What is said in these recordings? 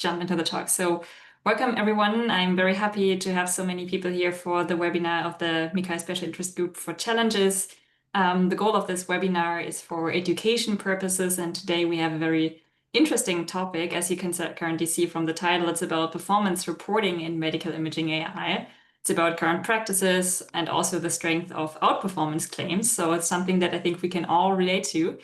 jump into the talk. So welcome everyone. I'm very happy to have so many people here for the webinar of the MICCAI Special Interest Group for Challenges. The goal of this webinar is for education purposes, and today we have a very interesting topic. As you can currently see from the title, it's about performance reporting in medical imaging AI. It's about current practices and also the strength of outperformance claims. So it's something that I think we can all relate to.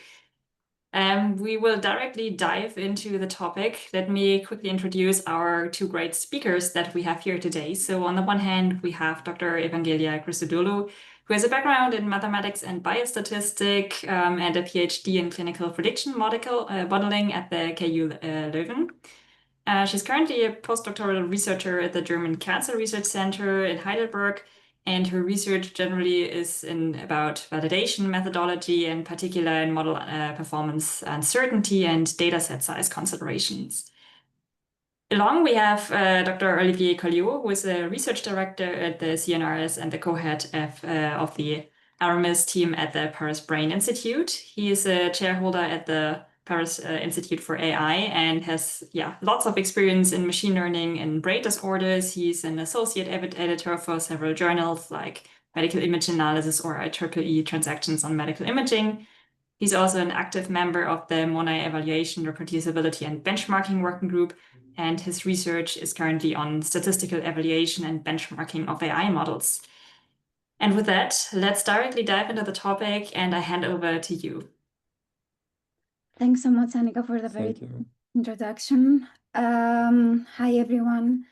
We will directly dive into the topic. Let me quickly introduce our two great speakers that we have here today. So on the one hand, we have Dr. Evangelia Christodoulou, who has a background in mathematics and biostatistic and a PhD in clinical prediction modeling at the KU Leuven. She's currently a postdoctoral researcher at the German Cancer Research Center in Heidelberg, and her research generally is about validation methodology, in particular in model performance uncertainty and dataset size considerations. Along, we have Dr. Olivier Colliot, who is a research director at the CNRS and the co-head of the ARAMIS team at the Paris Brain Institute. He is a chairholder at the Paris Institute for AI and has lots of experience in machine learning and brain disorders. He's an associate editor for several journals like Medical Image Analysis or IEEE Transactions on Medical Imaging. He's also an active member of the MONAI Evaluation, Reproducibility and Benchmarking Working Group, and his research is currently on statistical evaluation and benchmarking of AI models. And with that, let's directly dive into the topic, and I hand over to you. Thanks so much, Annika, for the very introduction. Hi, everyone.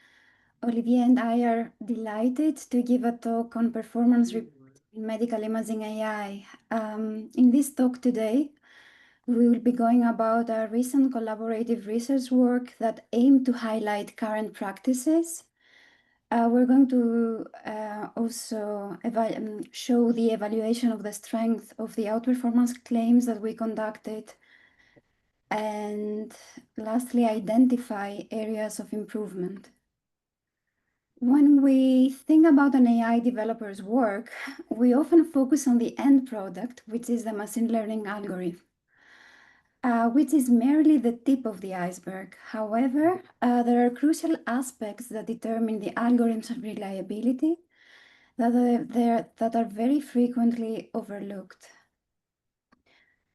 Olivier and I are delighted to give a talk on performance reporting in medical imaging AI. In this talk today, we will be going about our recent collaborative research work that aim to highlight current practices. We're going to also show the evaluation of the strength of the outperformance claims that we conducted, and lastly, identify areas of improvement. When we think about an AI developer's work, we often focus on the end product, which is the machine learning algorithm, which is merely the tip of the iceberg. However, there are crucial aspects that determine the algorithm's reliability that are very frequently overlooked.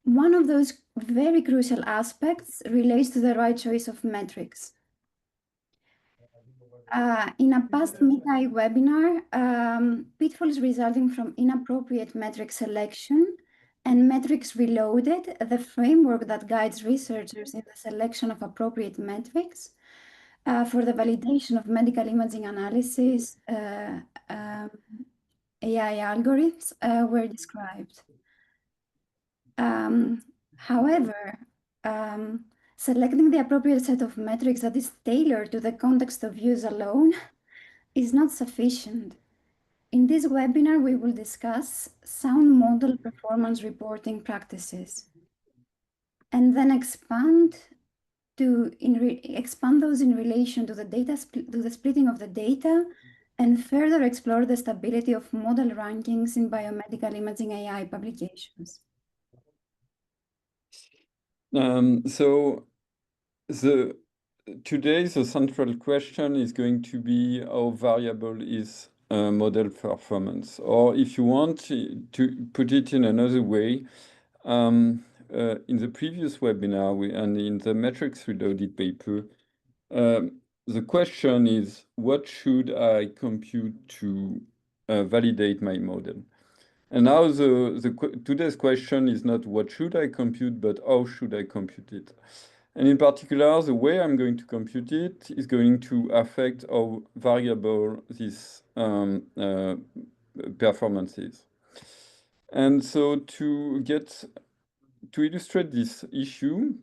One of those very crucial aspects relates to the right choice of metrics. In a past MICCAI webinar, pitfalls resulting from inappropriate metric selection and metrics reloaded, the framework that guides researchers in the selection of appropriate metrics for the validation of medical imaging analysis AI algorithms were described. However, selecting the appropriate set of metrics that is tailored to the context of use alone is not sufficient. In this webinar, we will discuss sound model performance reporting practices and then expand those in relation to the splitting of the data, and further explore the stability of model rankings in biomedical imaging AI publications. Today the central question is going to be how variable is model performance, or if you want to put it in another way, in the previous webinar and in the metrics reloaded paper, the question is, what should I compute to validate my model? And now today's question is not what should I compute, but how should I compute it? And in particular, the way I'm going to compute it is going to affect how variable this performance is. And so to illustrate this issue,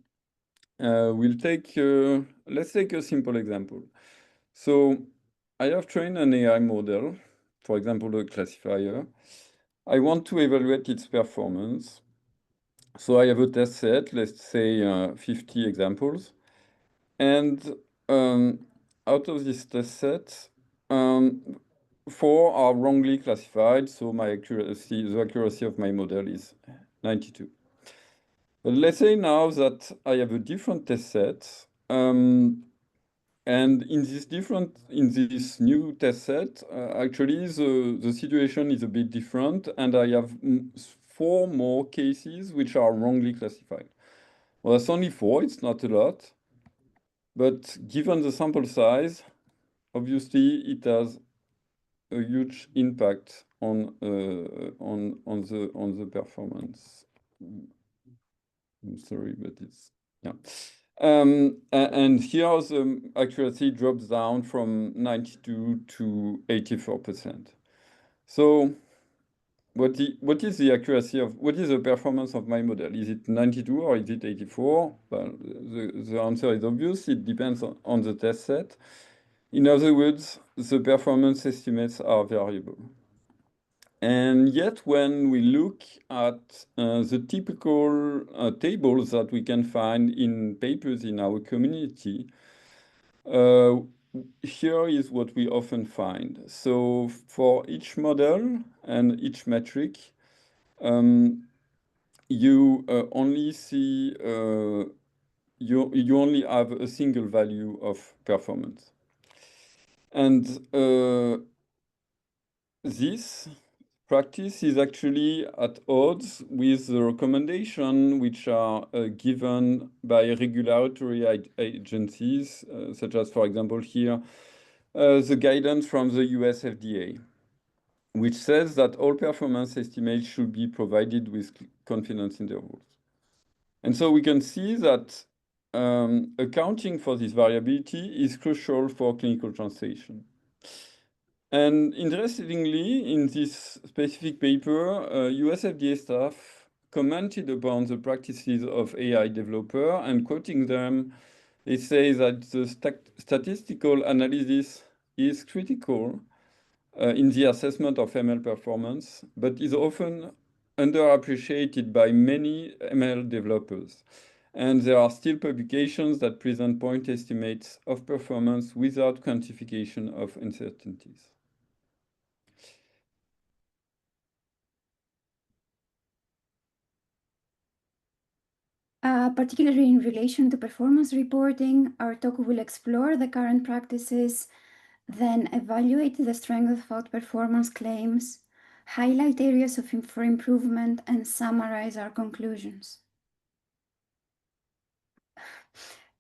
let's take a simple example. So I have trained an AI model, for example, a classifier. I want to evaluate its performance. So I have a test set, let's say 50 examples. And out of this test set, 4 are wrongly classified. So the accuracy of my model is 92. But let's say now that I have a different test set And in this new test set, actually the situation is a bit different, and I have 4 more cases which are wrongly classified. Well, that's only 4, it's not a lot, but given the sample size, obviously it has a huge impact on the performance. I'm sorry, but it's yeah. And here the accuracy drops down from 92 to 84%. So what is the accuracy of, what is the performance of my model? Is it 92 or is it 84? Well, the answer is obvious. It depends on the test set. In other words, the performance estimates are variable. And yet, when we look at the typical tables that we can find in papers in our community, here is what we often find. So for each model and each metric, you only see, you only have a single value of performance. And this practice is actually at odds with the recommendation which are given by regulatory agencies, such as, for example, here, the guidance from the US FDA, which says that all performance estimates should be provided with confidence intervals. And so we can see that accounting for this variability is crucial for clinical translation. And interestingly, in this specific paper, US FDA staff commented upon the practices of AI developer, and quoting them, they say that the statistical analysis is critical in the assessment of ML performance, but is often underappreciated by many ML developers. And there are still publications that present point estimates of performance without quantification of uncertainties. Particularly in relation to performance reporting, our talk will explore the current practices, then evaluate the strength of outperformance claims, highlight areas for improvement, and summarize our conclusions.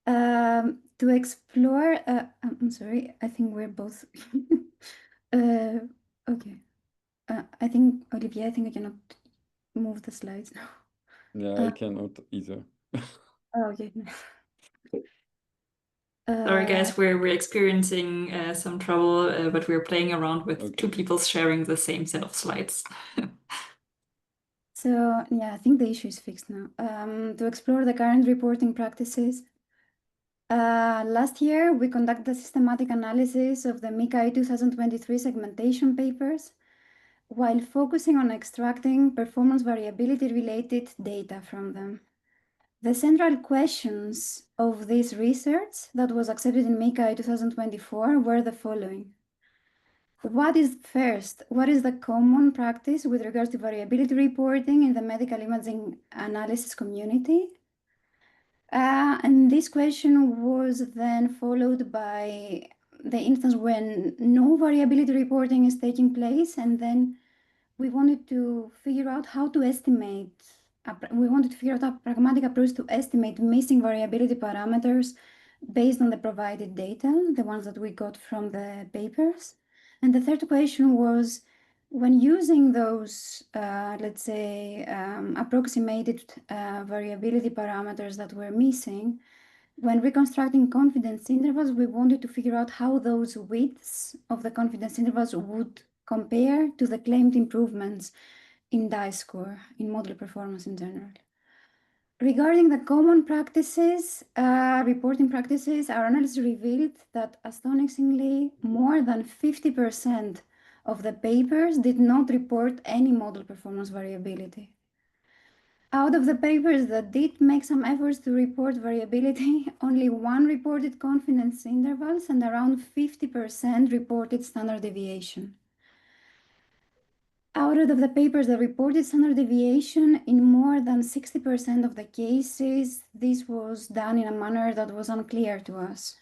To explore, I'm sorry, I think we're both, okay. I think, Olivier, I think I cannot move the slides now. Yeah, I cannot either. Oh, okay. Sorry, guys, we're experiencing some trouble, but we're playing around with 2 people sharing the same set of slides. So, yeah, I think the issue is fixed now. To explore the current reporting practices, last year we conducted a systematic analysis of the MICCAI 2023 segmentation papers, while focusing on extracting performance variability related data from them. The central questions of this research that was accepted in MICCAI 2024 were the following. What is the common practice with regards to variability reporting in the medical imaging analysis community? And this question was then followed by the instance when no variability reporting is taking place, and then we wanted to figure out how to estimate. We wanted to figure out a pragmatic approach to estimate missing variability parameters based on the provided data, the ones that we got from the papers. And the third question was, when using those, let's say, approximated variability parameters that were missing, when reconstructing confidence intervals, we wanted to figure out how those widths of the confidence intervals would compare to the claimed improvements in DICE score, in model performance in general. Regarding the common practices, reporting practices, our analysis revealed that astonishingly more than 50% of the papers did not report any model performance variability. Out of the papers that did make some efforts to report variability, only 1 reported confidence intervals and around 50% reported standard deviation. Out of the papers that reported standard deviation, in more than 60% of the cases, this was done in a manner that was unclear to us.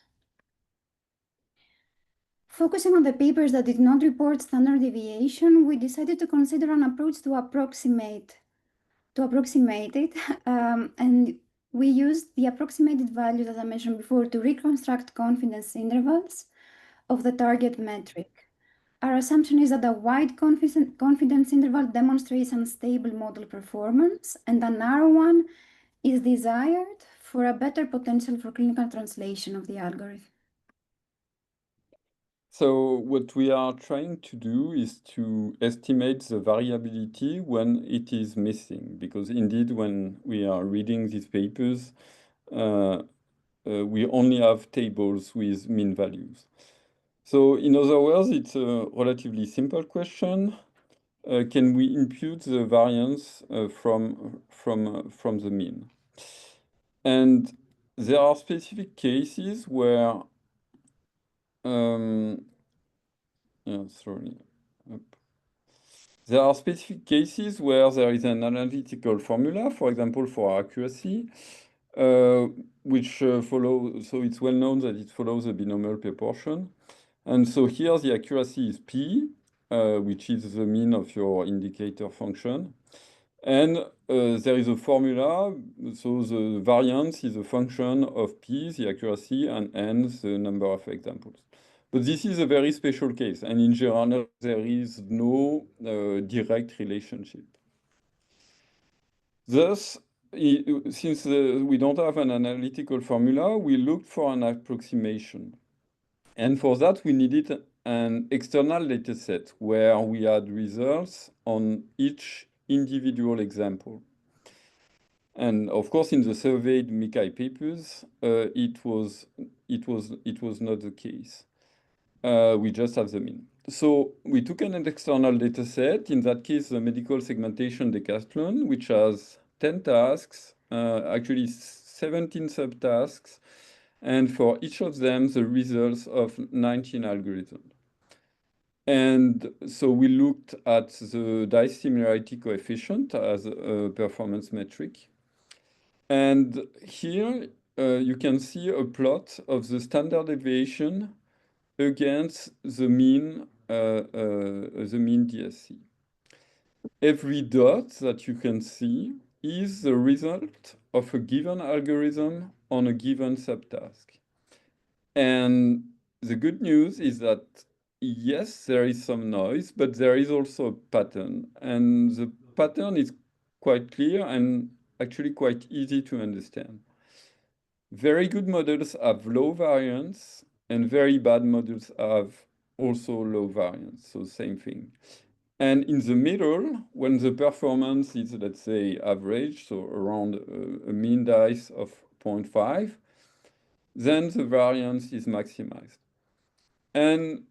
focusing on the papers that did not report standard deviation, we decided to consider an approach to approximate it. And we used the approximated values, as I mentioned before, to reconstruct confidence intervals of the target metric. Our assumption is that a wide confidence interval demonstrates unstable model performance, and a narrow one is desired for a better potential for clinical translation of the algorithm. So what we are trying to do is to estimate the variability when it is missing, because indeed when we are reading these papers, we only have tables with mean values. So in other words, it's a relatively simple question. Can we impute the variance from the mean? And there are specific cases where there are specific cases where there is an analytical formula, for example, for accuracy, which follows, so it's well known that it follows a binomial proportion. And so here the accuracy is P, which is the mean of your indicator function. And there is a formula, so the variance is a function of P, the accuracy, and N, the number of examples. But this is a very special case, and in general, there is no direct relationship. Thus, since we don't have an analytical formula, we looked for an approximation. And for that, we needed an external data set where we had results on each individual example. And of course, in the surveyed MICCAI papers, it was not the case. We just have the mean. So we took an external data set, in that case, the medical segmentation decathlon, which has 10 tasks, actually 17 subtasks, and for each of them, the results of 19 algorithms. And so we looked at the dice similarity coefficient as a performance metric. And here you can see a plot of the standard deviation against the mean DSC. Every dot that you can see is the result of a given algorithm on a given subtask. And the good news is that, yes, there is some noise, but there is also a pattern. And the pattern is quite clear and actually quite easy to understand. Very good models have low variance, and very bad models have also low variance, so same thing. And in the middle, when the performance is, let's say, average, so around a mean dice of 0.5, then the variance is maximized. And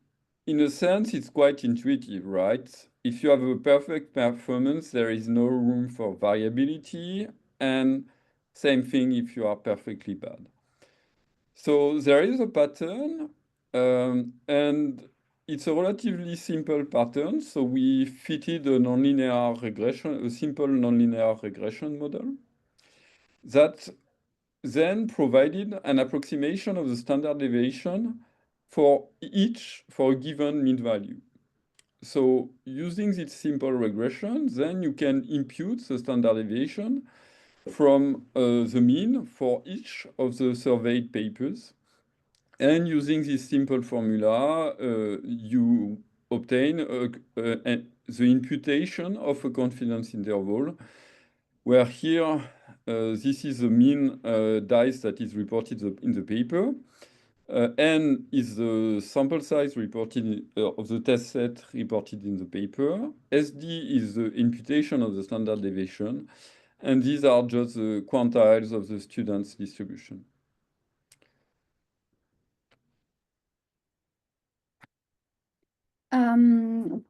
in a sense, it's quite intuitive, right? If you have a perfect performance, there is no room for variability, and same thing if you are perfectly bad. So there is a pattern, and it's a relatively simple pattern. So we fitted a nonlinear regression, a simple nonlinear regression model that then provided an approximation of the standard deviation for a given mean value. So using this simple regression, then you can impute the standard deviation from the mean for each of the surveyed papers. And using this simple formula, you obtain the imputation of a confidence interval, where here, this is the mean dice that is reported in the paper. N is the sample size reported of the test set reported in the paper. SD is the imputation of the standard deviation. And these are just the quantiles of the students' distribution.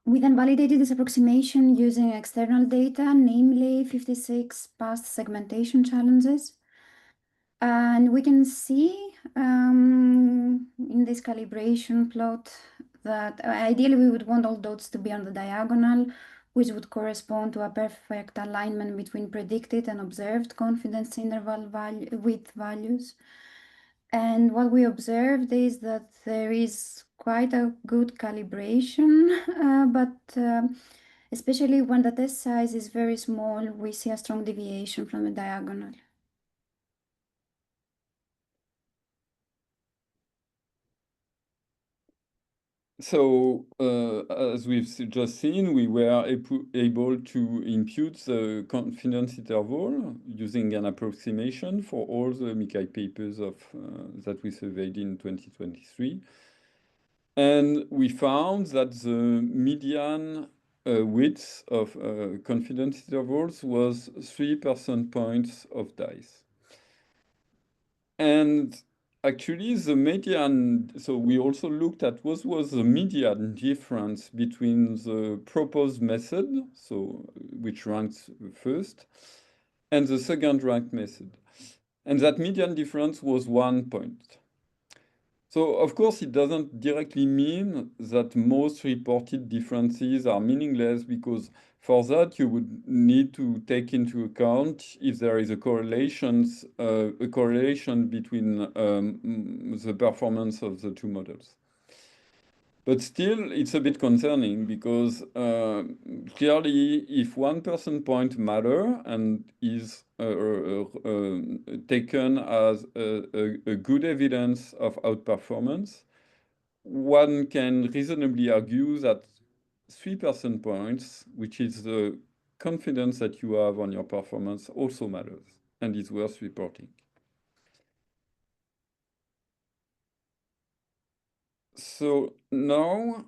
We then validated this approximation using external data, namely 56 past segmentation challenges. And we can see in this calibration plot that ideally we would want all dots to be on the diagonal, which would correspond to a perfect alignment between predicted and observed confidence interval width values. And what we observed is that there is quite a good calibration, but especially when the test size is very small, we see a strong deviation from the diagonal. So, as we've just seen, we were able to impute the confidence interval using an approximation for all the MICCAI papers that we surveyed in 2023. And we found that the median width of confidence intervals was 3 percentage points of dice. And actually, the median, so we also looked at what was the median difference between the proposed method, so which ranks first, and the second ranked method. And that median difference was 1 point. So, of course, it doesn't directly mean that most reported differences are meaningless, because for that, you would need to take into account if there is a correlation between the performance of the two models. But still, it's a bit concerning, because clearly, if 1 percentage point matter and is taken as a good evidence of outperformance, one can reasonably argue that 3 percentage points, which is the confidence that you have on your performance, also matters and is worth reporting. So now,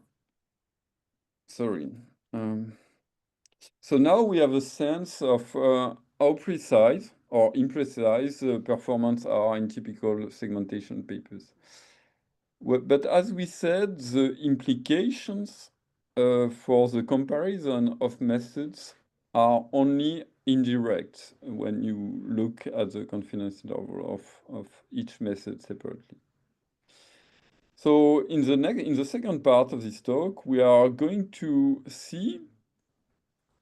sorry. So now we have a sense of how precise or imprecise the performance are in typical segmentation papers. But as we said, the implications for the comparison of methods are only indirect when you look at the confidence interval of each method separately. So in the second part of this talk, we are going to see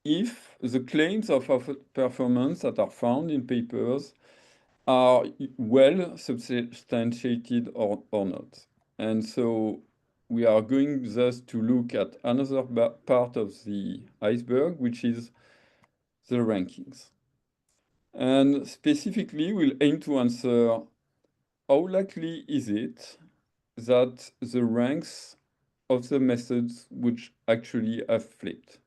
if the claims of performance that are found in papers are well substantiated or not. And so we are going thus to look at another part of the iceberg, which is the rankings. And specifically, we'll aim to answer how likely is it that the ranks of the methods would actually have flipped.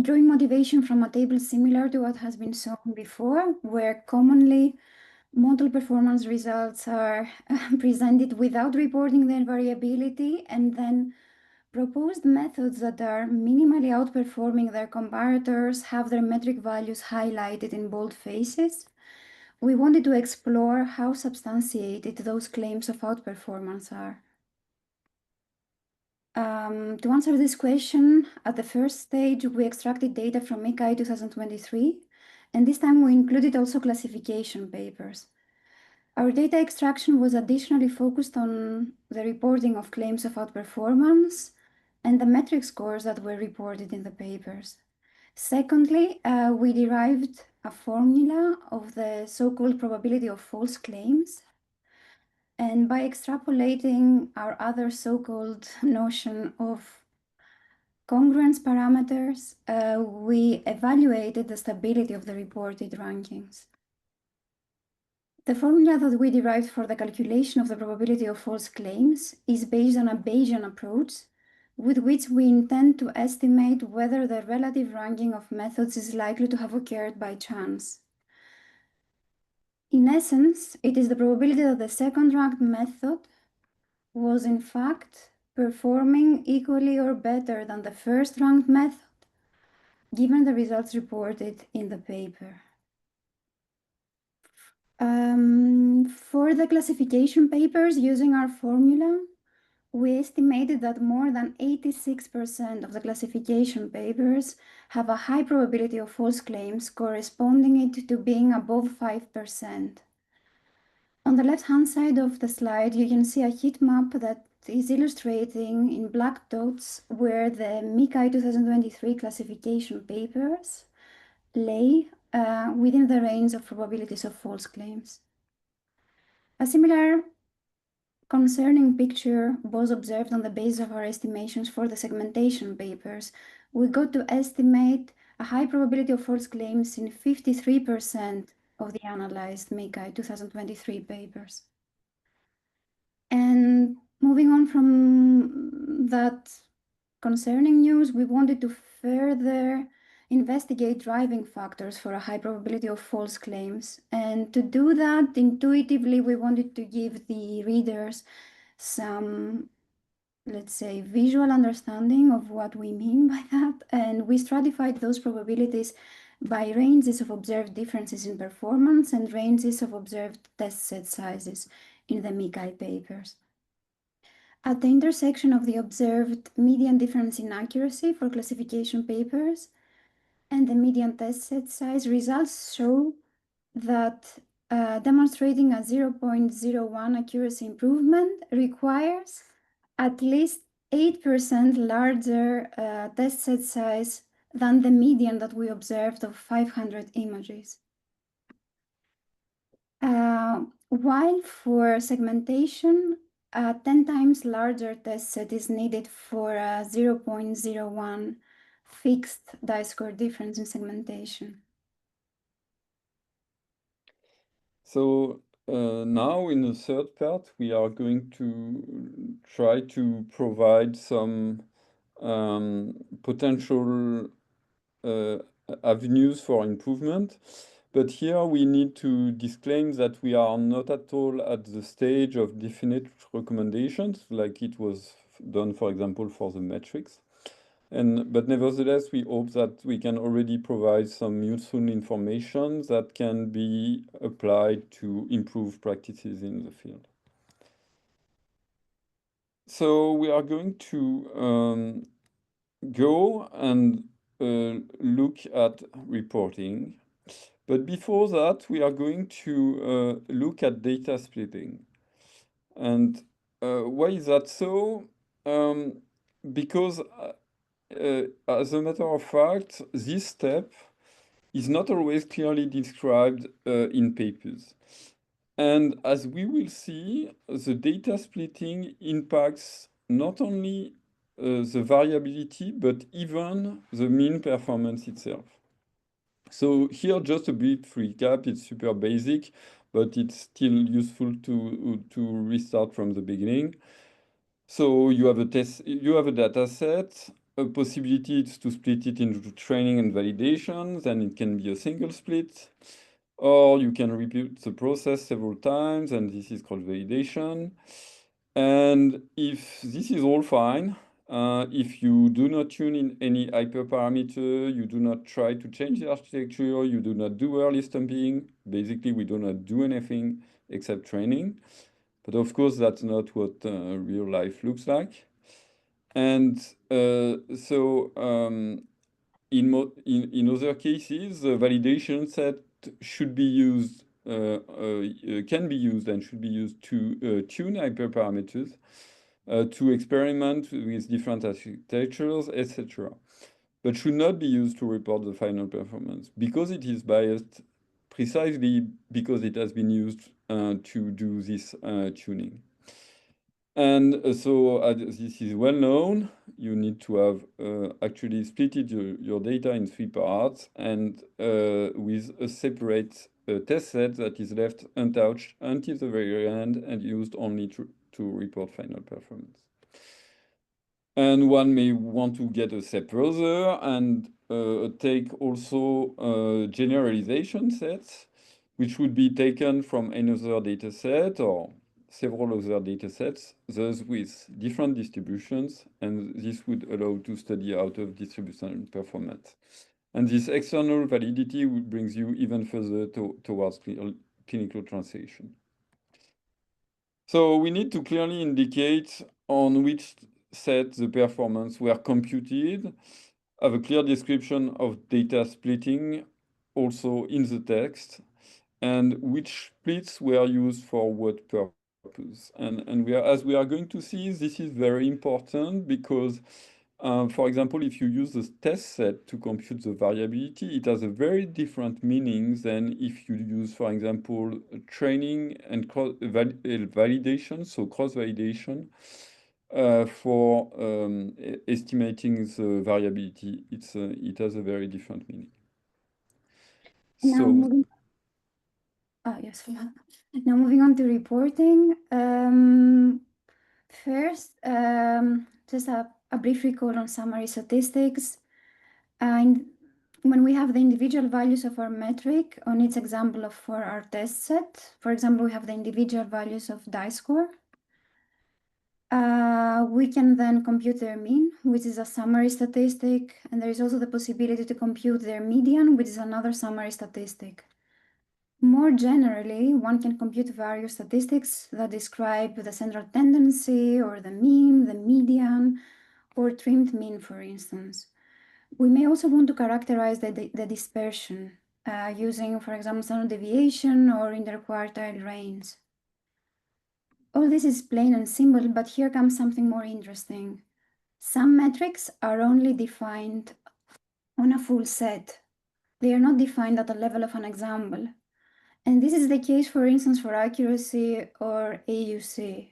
Drawing motivation from a table similar to what has been shown before, where commonly model performance results are presented without reporting their variability, and then proposed methods that are minimally outperforming their comparators have their metric values highlighted in bold faces. We wanted to explore how substantiated those claims of outperformance are. To answer this question, at the first stage, we extracted data from MICCAI 2023, and this time we included also classification papers. Our data extraction was additionally focused on the reporting of claims of outperformance and the metric scores that were reported in the papers. Secondly, we derived a formula of the so-called probability of false claims. And by extrapolating our other so-called notion of congruence parameters, we evaluated the stability of the reported rankings. The formula that we derived for the calculation of the probability of false claims is based on a Bayesian approach, with which we intend to estimate whether the relative ranking of methods is likely to have occurred by chance. In essence, it is the probability that the second-ranked method was in fact performing equally or better than the first-ranked method, given the results reported in the paper. For the classification papers using our formula, we estimated that more than 86% of the classification papers have a high probability of false claims, corresponding it to being above 5%. On the left-hand side of the slide, you can see a heat map that is illustrating in black dots where the MICCAI 2023 classification papers lay within the range of probabilities of false claims. A similar concerning picture was observed on the basis of our estimations for the segmentation papers. We got to estimate a high probability of false claims in 53% of the analyzed MICCAI 2023 papers. And moving on from that concerning news, we wanted to further investigate driving factors for a high probability of false claims. And to do that, intuitively, we wanted to give the readers some, let's say, visual understanding of what we mean by that. And we stratified those probabilities by ranges of observed differences in performance and ranges of observed test set sizes in the MICCAI papers. At the intersection of the observed median difference in accuracy for classification papers and the median test set size, results show that demonstrating a 0.01 accuracy improvement requires at least 8% larger test set size than the median that we observed of 500 images. While for segmentation, a 10 times larger test set is needed for a 0.01 fixed die-score difference in segmentation. So now in the third part, we are going to try to provide some potential avenues for improvement. But here we need to disclaim that we are not at all at the stage of definite recommendations, like it was done, for example, for the metrics. But nevertheless, we hope that we can already provide some useful information that can be applied to improve practices in the field. So we are going to go and look at reporting. But before that, we are going to look at data splitting. And why is that so? Because as a matter of fact, this step is not always clearly described in papers. And as we will see, the data splitting impacts not only the variability, but even the mean performance itself. So here, just a brief recap. It's super basic, but it's still useful to restart from the beginning. So you have a data set. A possibility is to split it into training and validation. Then it can be a single split, or you can repeat the process several times, and this is called validation. And if this is all fine, if you do not tune in any hyperparameter, you do not try to change the architecture, you do not do early stumping, basically we do not do anything except training. But of course, that's not what real life looks like. And in other cases, the validation set should be used, can be used and should be used to tune hyperparameters, to experiment with different architectures, etc. But should not be used to report the final performance because it is biased precisely because it has been used to do this tuning. And so this is well known. You need to have actually splitted your data in 3 parts and with a separate test set that is left untouched until the very end and used only to report final performance. And one may want to get a step further and take also generalization sets, which would be taken from another data set or several other data sets, thus with different distributions, and this would allow to study out of distribution performance. And this external validity brings you even further towards clinical translation. So we need to clearly indicate on which set the performance were computed, have a clear description of data splitting also in the text, and which splits were used for what purpose. And as we are going to see, this is very important because For example, if you use the test set to compute the variability, it has a very different meaning than if you use, for example, training and validation, so cross-validation, for estimating the variability. It has a very different meaning. Now moving, now moving on to reporting. First, just a brief recall on summary statistics. And when we have the individual values of our metric on each example for our test set, for example, we have the individual values of dice score. We can then compute their mean, which is a summary statistic, and there is also the possibility to compute their median, which is another summary statistic. More generally, one can compute various statistics that describe the central tendency or the mean, the median, or trimmed mean, for instance. We may also want to characterize the dispersion using, for example, standard deviation or interquartile range. All this is plain and simple, but here comes something more interesting. Some metrics are only defined on a full set. They are not defined at the level of an example. And this is the case, for instance, for accuracy or AUC.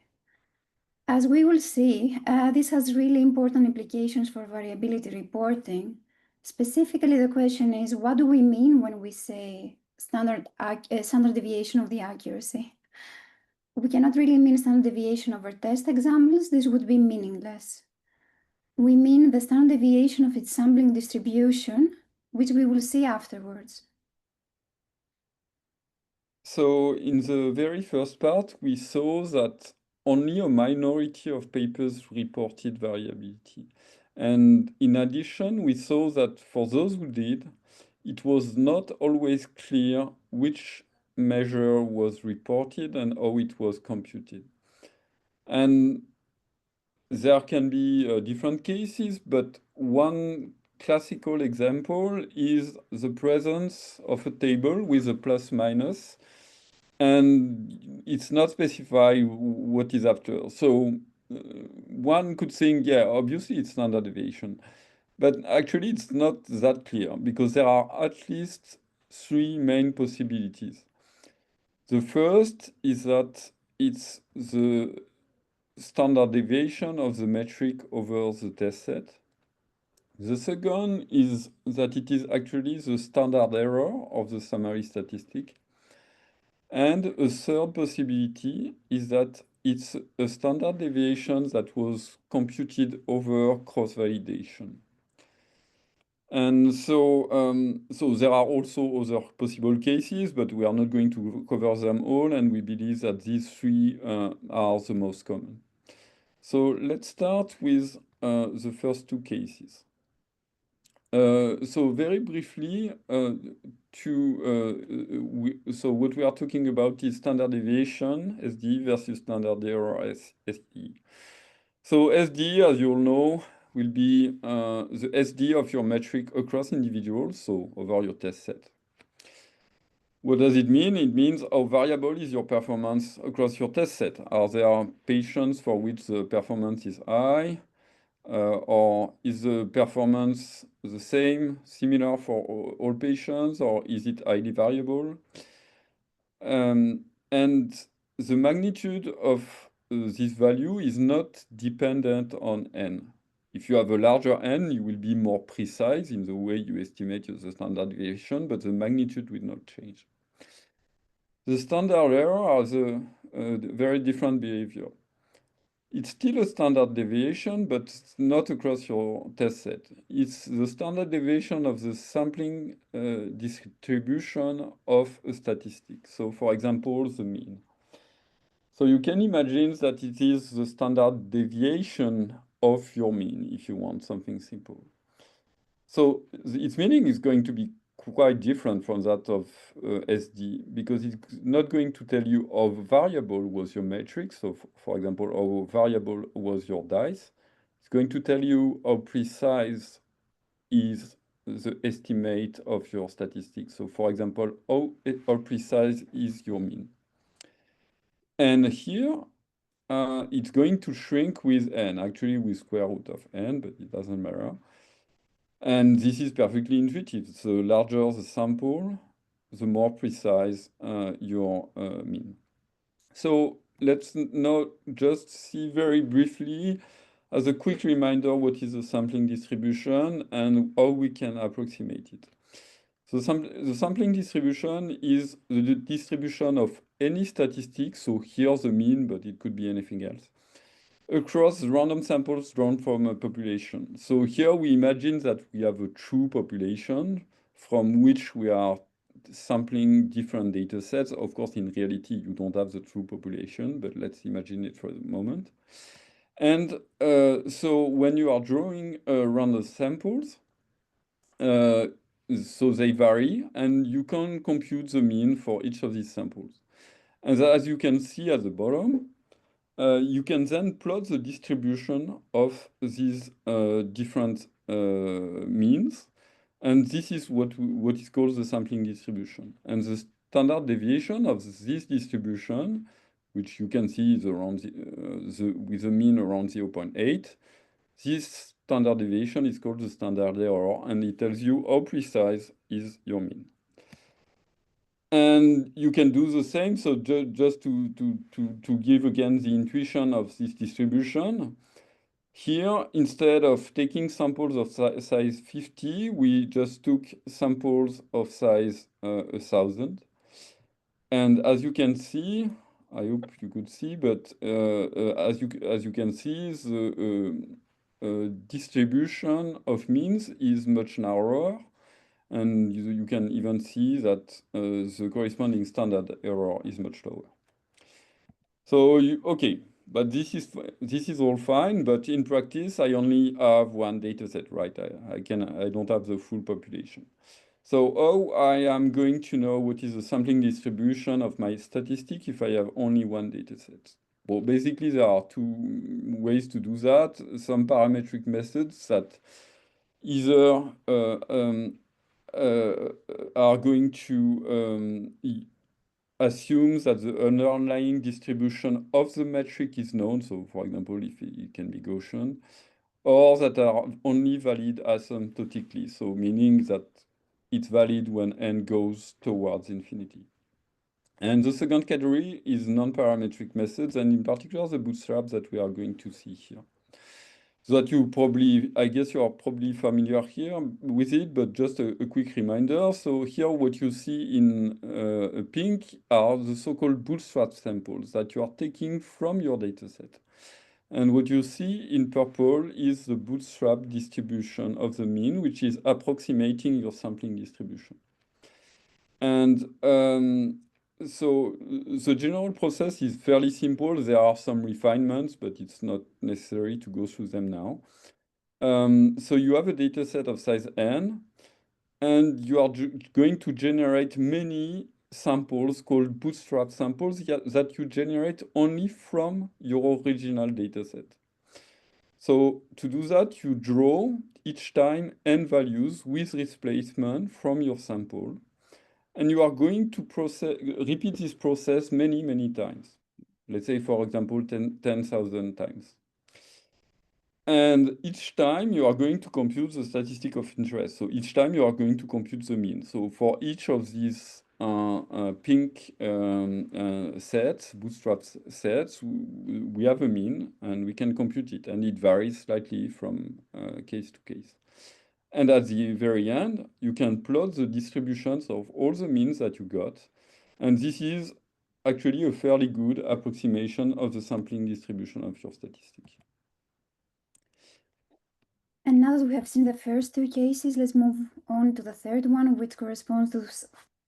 As we will see, this has really important implications for variability reporting. Specifically, the question is, what do we mean when we say standard deviation of the accuracy? We cannot really mean standard deviation over test examples. This would be meaningless. We mean the standard deviation of its sampling distribution, which we will see afterwards. So in the very first part, we saw that only a minority of papers reported variability. And in addition, we saw that for those who did, it was not always clear which measure was reported and how it was computed. And there can be different cases, but one classical example is the presence of a table with a plus minus, and it's not specified what is after. So one could think, yeah, obviously it's standard deviation. But actually, it's not that clear because there are at least three main possibilities. The first is that it's the standard deviation of the metric over the test set. The second is that it is actually the standard error of the summary statistic. And a third possibility is that it's a standard deviation that was computed over cross-validation. And so, so there are also other possible cases, but we are not going to cover them all, and we believe that these three are the most common. So let's start with the first two cases. So very briefly, so what we are talking about is standard deviation, SD, versus standard error, SE. So SD, as you all know, will be the SD of your metric across individuals, so over your test set. What does it mean? It means how variable is your performance across your test set. Are there patients for which the performance is high? Or is the performance the same, similar for all patients, or is it highly variable? And the magnitude of this value is not dependent on n. If you have a larger n, you will be more precise in the way you estimate the standard deviation, but the magnitude will not change. The standard error has a very different behavior. It's still a standard deviation, but not across your test set. It's the standard deviation of the sampling distribution of a statistic. So, for example, the mean. So you can imagine that it is the standard deviation of your mean, if you want something simple. So its meaning is going to be quite different from that of SD, because it's not going to tell you how variable was your matrix. So for example, how variable was your dice. It's going to tell you how precise is the estimate of your statistics. So for example, how precise is your mean. And here, it's going to shrink with n, actually with square root of n, but it doesn't matter. And this is perfectly intuitive. The larger the sample, the more precise your mean. So let's now just see very briefly, as a quick reminder, what is the sampling distribution and how we can approximate it. So the sampling distribution is the distribution of any statistic, so here's the mean, but it could be anything else, across random samples drawn from a population. So here we imagine that we have a true population from which we are sampling different data sets. Of course, in reality, you don't have the true population, but let's imagine it for the moment. And so when you are drawing random samples, so they vary, and you can compute the mean for each of these samples. And as you can see at the bottom, you can then plot the distribution of these different means. And this is what is called the sampling distribution. And the standard deviation of this distribution, which you can see is around with a mean around 0.8, this standard deviation is called the standard error, and it tells you how precise is your mean. And you can do the same. So just to give again the intuition of this distribution, here, instead of taking samples of size 50, we just took samples of size 1,000. And as you can see, I hope you could see, but as you can see, the distribution of means is much narrower. And you can even see that the corresponding standard error is much lower. So, okay, but this is all fine, but in practice, I only have one data set, right? I don't have the full population. So how I am going to know what is the sampling distribution of my statistic if I have only one data set? Well, basically, there are two ways to do that. Some parametric methods that either are going to assume that the underlying distribution of the metric is known. So, for example, if it can be Gaussian, or that are only valid asymptotically. So, meaning that it's valid when n goes towards infinity. And the second category is non-parametric methods, and in particular, the bootstrap that we are going to see here. So that you probably, I guess you are probably familiar here with it, but just a quick reminder. So here what you see in pink are the so-called bootstrap samples that you are taking from your dataset. And what you see in purple is the bootstrap distribution of the mean, which is approximating your sampling distribution. And so the general process is fairly simple. There are some refinements, but it's not necessary to go through them now. So you have a data set of size n, and you are going to generate many samples called bootstrap samples that you generate only from your original data set. So to do that, you draw each time n values with displacement from your sample. And you are going to repeat this process many, many times. Let's say, for example, 10,000 times. And each time you are going to compute the statistic of interest. So each time you are going to compute the mean. So for each of these pink sets, bootstrap sets, we have a mean and we can compute it. And it varies slightly from case to case. And at the very end, you can plot the distributions of all the means that you got. And this is actually a fairly good approximation of the sampling distribution of your statistic. And now that we have seen the first two cases, let's move on to the third one, which corresponds to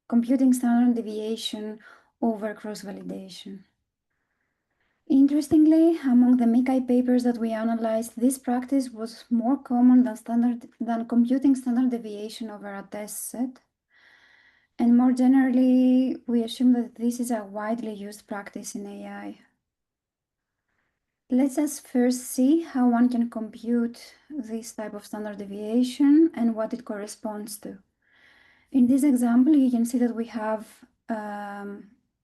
computing standard deviation over cross-validation. Interestingly, among the MICCAI papers that we analyzed, this practice was more common than computing standard deviation over a test set. And more generally, we assume that this is a widely used practice in AI. Let's just first see how one can compute this type of standard deviation and what it corresponds to. In this example, you can see that we have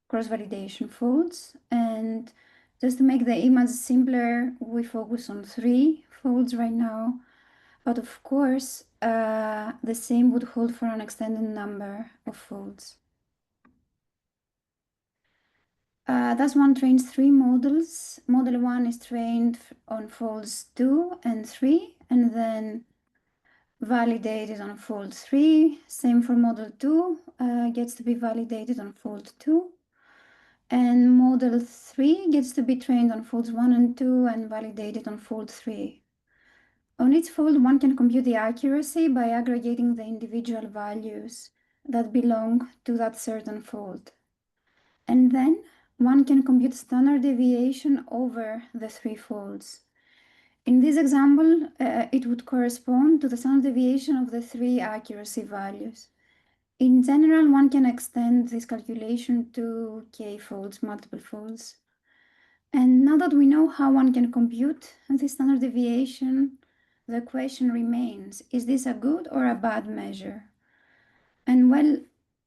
cross-validation folds, and Just to make the image simpler, we focus on 3 folds right now. But of course, the same would hold for an extended number of folds. Thus one trains 3 models. Model 1 is trained on folds 2 and 3, and then validated on fold 3. Same for model 2, gets to be validated on fold 2. And model 3 gets to be trained on folds 1 and 2 and validated on fold 3. On each fold, one can compute the accuracy by aggregating the individual values that belong to that certain fold. And then one can compute standard deviation over the 3 folds. In this example, it would correspond to the standard deviation of the 3 accuracy values. In general, one can extend this calculation to k folds, multiple folds. And now that we know how one can compute the standard deviation, the question remains, is this a good or a bad measure? And well,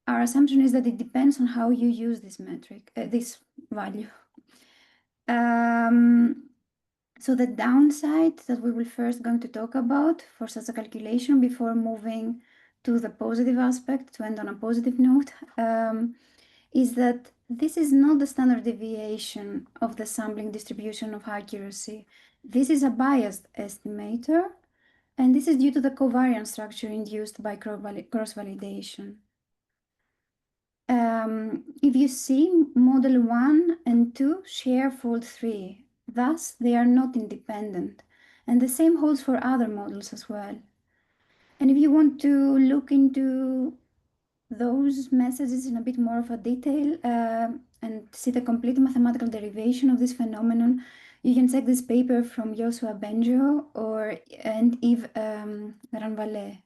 our assumption is that it depends on how you use this metric, this value. So the downside that we will first going to talk about for such a calculation before moving to the positive aspect, to end on a positive note, is that this is not the standard deviation of the sampling distribution of accuracy. This is a biased estimator, and this is due to the covariance structure induced by cross-validation. If you see, model 1 and 2 share fold 3, thus they are not independent, and the same holds for other models as well. And if you want to look into those messages in a bit more of a detail and see the complete mathematical derivation of this phenomenon, you can check this paper from Joshua Benjo and Yves Ranvalet.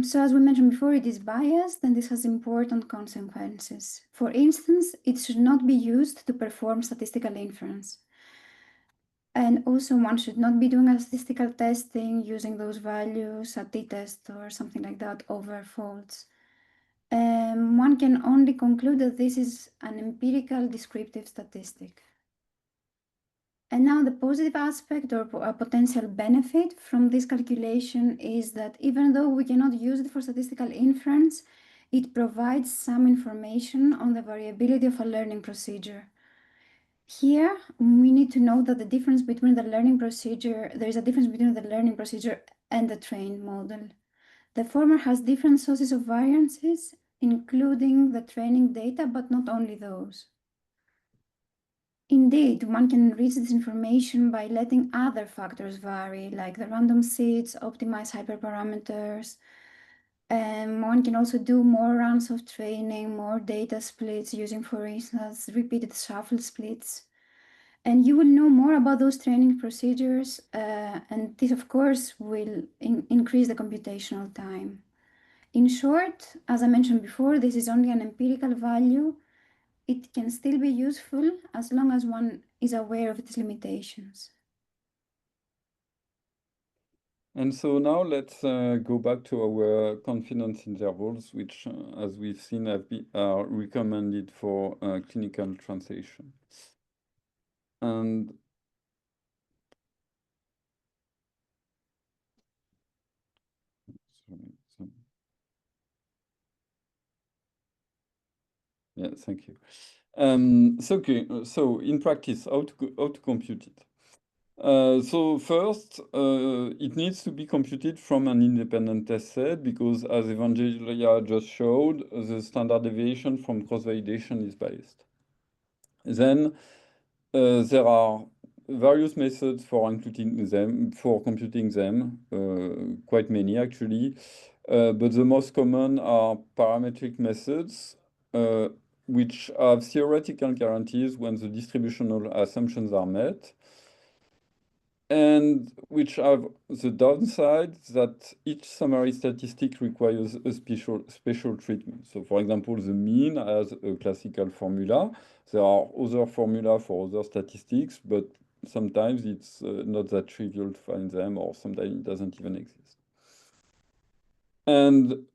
So as we mentioned before, it is biased and this has important consequences. For instance, it should not be used to perform statistical inference. And also one should not be doing a statistical testing using those values, a t-test or something like that over folds. One can only conclude that this is an empirical descriptive statistic. And now the positive aspect or a potential benefit from this calculation is that even though we cannot use it for statistical inference, it provides some information on the variability of a learning procedure. Here, we need to know that the difference between the learning procedure, there is a difference between the learning procedure and the trained model. The former has different sources of variances, including the training data, but not only those. Indeed, one can enrich this information by letting other factors vary, like the random seeds, optimize hyperparameters, and one can also do more runs of training, more data splits using, for instance, repeated shuffle splits. And you will know more about those training procedures, and this, of course, will increase the computational time. In short, as I mentioned before, this is only an empirical value. It can still be useful as long as one is aware of its limitations. And so now let's go back to our confidence intervals, which, as we've seen, are recommended for clinical translation. And yeah, thank you. So in practice, how to compute it? So first, it needs to be computed from an independent test set because, as Evangelia just showed, the standard deviation from cross-validation is biased. Then there are various methods for computing them, quite many actually, but the most common are parametric methods, which have theoretical guarantees when the distributional assumptions are met, and which have the downside that each summary statistic requires a special treatment. So for example, the mean has a classical formula. There are other formula for other statistics, but sometimes it's not that trivial to find them, or sometimes it doesn't even exist. And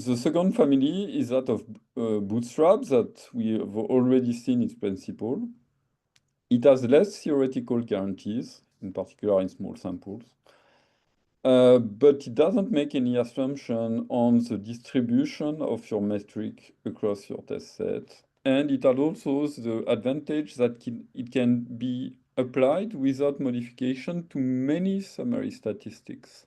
the second family is that of bootstraps that we have already seen its principle. It has less theoretical guarantees, in particular in small samples. But it doesn't make any assumption on the distribution of your metric across your test set. And it has also the advantage that it can be applied without modification to many summary statistics.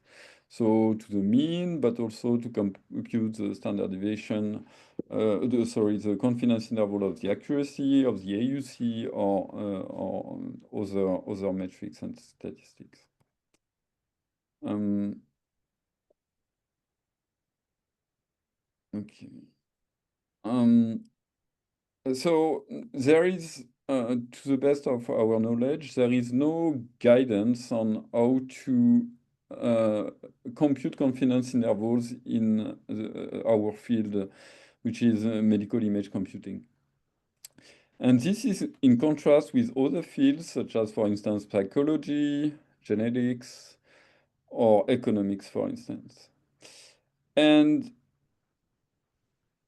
So to the mean, but also to compute the standard deviation, the confidence interval of the accuracy of the AUC or other metrics and statistics. Okay. So there is, to the best of our knowledge, there is no guidance on how to compute confidence intervals in our field, which is medical image computing. And this is in contrast with other fields, such as, for instance, psychology, genetics, or economics, for instance. And